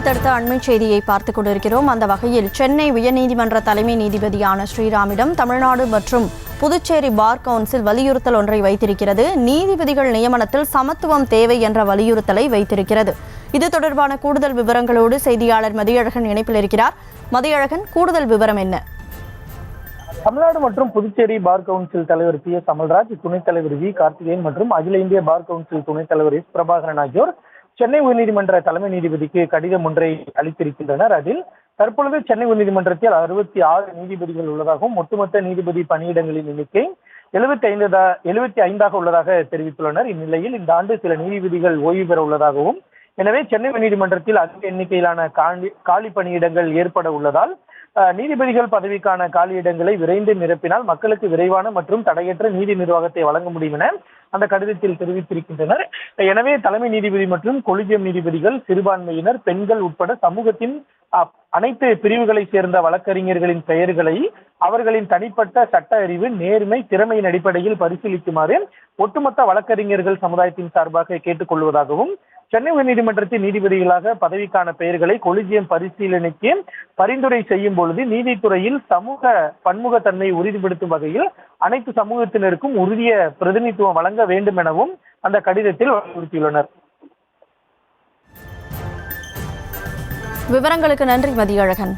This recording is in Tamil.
அடுத்தடுத்த அண்மை செய்தியை பார்த்துக் கொண்டிருக்கிறோம். அந்த வகையில் சென்னை உயர்நீதிமன்ற தலைமை நீதிபதியான ஸ்ரீராமிடம் தமிழ்நாடு மற்றும் புதுச்சேரி பார் கவுன்சில் வலியுறுத்தல் ஒன்றை வைத்திருக்கிறது. நீதிபதிகள் நியமனத்தில் சமத்துவம் தேவை என்ற வலியுறுத்தலை வைத்திருக்கிறது. இது தொடர்பான கூடுதல் விவரங்களோடு செய்தியாளர் மதியழகன் இணைப்பில் இருக்கிறார். மதியழகன், கூடுதல் விவரம் என்ன? தமிழ்நாடு மற்றும் புதுச்சேரி பார் கவுன்சில் தலைவர் PS அமல்ராஜ், துணைத் தலைவர் V கார்த்திகேயன் மற்றும் அகில இந்திய பார் கவுன்சில் துணைத் தலைவர் S பிரபாகரன் ஆகியோர் சென்னை உயர்நீதிமன்ற தலைமை நீதிபதிக்கு கடிதம் ஒன்றை அளித்திருக்கின்றனர். அதில் தற்பொழுது சென்னை உயர்நீதிமன்றத்தில் 66 நீதிபதிகள் உள்ளதாகவும் ஒட்டுமொத்த நீதிபதி பணியிடங்களின் எண்ணிக்கை 75 உள்ளதாக தெரிவித்துள்ளனர். இந்நிலையில் இந்த ஆண்டு சில நீதிபதிகள் ஓய்வு பெற உள்ளதாகவும், எனவே சென்னை உயர்நீதிமன்றத்தில் அதிக எண்ணிக்கையிலான காலி பணியிடங்கள் ஏற்பட உள்ளதால் நீதிபதிகள் பதவிக்கான காலியிடங்களை விரைந்து நிரப்பினால் மக்களுக்கு விரைவான மற்றும் தடையற்ற நீதி நிர்வாகத்தை வழங்க முடியும் என அந்த கடிதத்தில் தெரிவித்திருக்கின்றனர். எனவே தலைமை நீதிபதி மற்றும் கொலிஜியம் நீதிபதிகள், சிறுபான்மையினர், பெண்கள் உட்பட சமூகத்தின் அனைத்து பிரிவுகளை சேர்ந்த வழக்கறிஞர்களின் பெயர்களை அவர்களின் தனிப்பட்ட சட்ட அறிவு, நேர்மை, திறமையின் அடிப்படையில் பரிசீலிக்குமாறு ஒட்டுமொத்த வழக்கறிஞர்கள் சமுதாயத்தின் சார்பாக கேட்டுக்கொள்வதாகவும், சென்னை உயர்நீதிமன்றத்தின் நீதிபதிகளாக பதவிக்கான பெயர்களை கொலிஜியம் பரிசீலனைக்கு பரிந்துரை செய்யும் பொழுது நீதித்துறையில் சமூக பன்முகத்தன்மையை உறுதிப்படுத்தும் வகையில் அனைத்து சமூகத்தினருக்கும் உரிய பிரதிநிதித்துவம் வழங்க வேண்டும் எனவும் அந்த கடிதத்தில் வலியுறுத்தியுள்ளனர். விவரங்களுக்கு நன்றி மதியழகன்.